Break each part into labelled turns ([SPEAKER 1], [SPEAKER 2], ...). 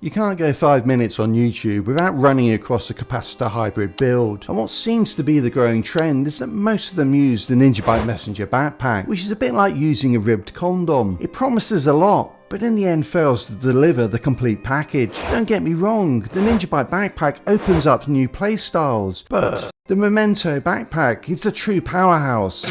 [SPEAKER 1] You can't go 5 minutes on YouTube without running across a capacitor hybrid build, and what seems to be the growing trend is that most of them use the Ninja Bike Messenger backpack, which is a bit like using a ribbed condom. It promises a lot, but in the end fails to deliver the complete package. Don't get me wrong, the Ninja Bike backpack opens up new playstyles, but the Memento backpack is a true powerhouse.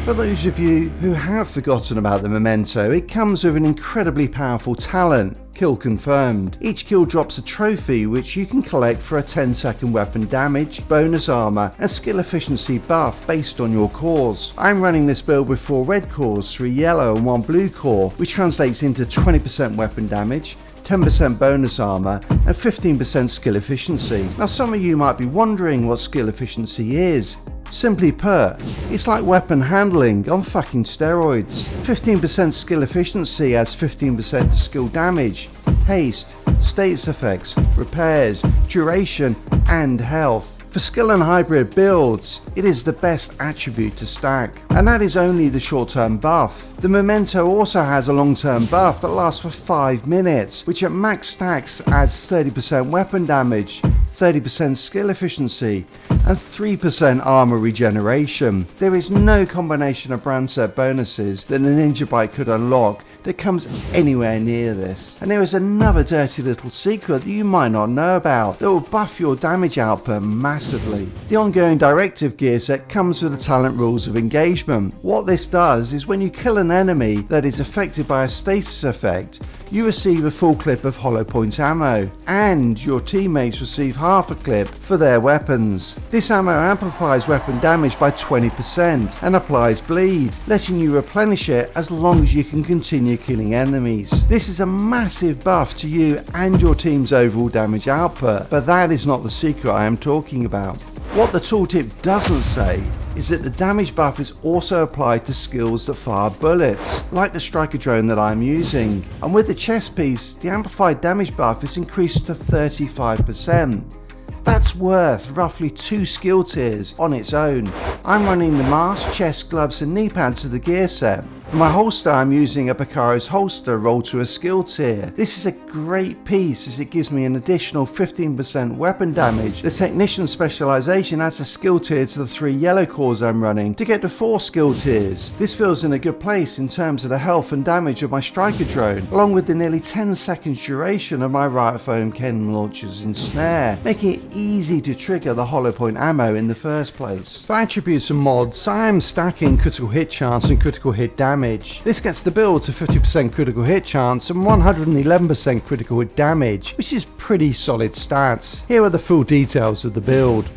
[SPEAKER 1] For those of you who have forgotten about the Memento, it comes with an incredibly powerful talent, Kill Confirmed. Each kill drops a trophy which you can collect for a 10-second weapon damage, bonus armor and skill efficiency buff based on your cores. I'm running this build with 4 red cores, 3 yellow and 1 blue core, which translates into 20% weapon damage, 10% bonus armor and 15% skill efficiency. Now some of you might be wondering what skill efficiency is. Simply put, it's like weapon handling on fucking steroids. 15% skill efficiency adds 15% to skill damage, haste, status effects, repairs, duration and health. For skill and hybrid builds, it is the best attribute to stack, and that is only the short-term buff. The Memento also has a long-term buff that lasts for 5 minutes, which at max stacks adds 30% weapon damage, 30% skill efficiency, and 3% armor regeneration. There is no combination of brand set bonuses that the Ninja Bike could unlock that comes anywhere near this. And there is another dirty little secret that you might not know about that will buff your damage output massively. The ongoing directive Gearset comes with the talent rules of engagement. What this does is when you kill an enemy that is affected by a status effect, you receive a full clip of hollow point ammo, and your teammates receive half a clip for their weapons. This ammo amplifies weapon damage by 20% and applies bleed, letting you replenish it as long as you can continue killing enemies. This is a massive buff to you and your team's overall damage output, but that is not the secret I am talking about. What the tooltip doesn't say is that the damage buff is also applied to skills that fire bullets, like the striker drone that I'm using, and with the chest piece, the amplified damage buff is increased to 35%. That's worth roughly 2 skill tiers on its own. I'm running the mask, chest, gloves and knee pads of the Gearset. For my holster I'm using a Powerhouse holster rolled to a skill tier. This is a great piece as it gives me an additional 15% weapon damage. The technician specialization adds a skill tier to the 3 yellow cores I'm running to get to 4 skill tiers. This feels in a good place in terms of the health and damage of my striker drone, along with the nearly 10 seconds duration of my right foam cannon launchers and snare, making it easy to trigger the hollow point ammo in the first place. For attributes and mods, I am stacking critical hit chance and critical hit damage. This gets the build to 50% critical hit chance and 111% critical hit damage, which is pretty solid stats. Here are the full details of the build.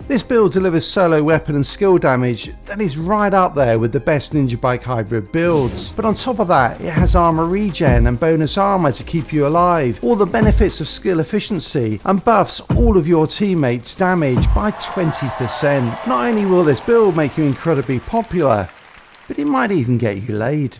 [SPEAKER 1] This build delivers solo weapon and skill damage that is right up there with the best Ninja Bike hybrid builds. But on top of that, it has armor regen and bonus armor to keep you alive, all the benefits of skill efficiency, and buffs all of your teammates' damage by 20%. Not only will this build make you incredibly popular, but it might even get you laid.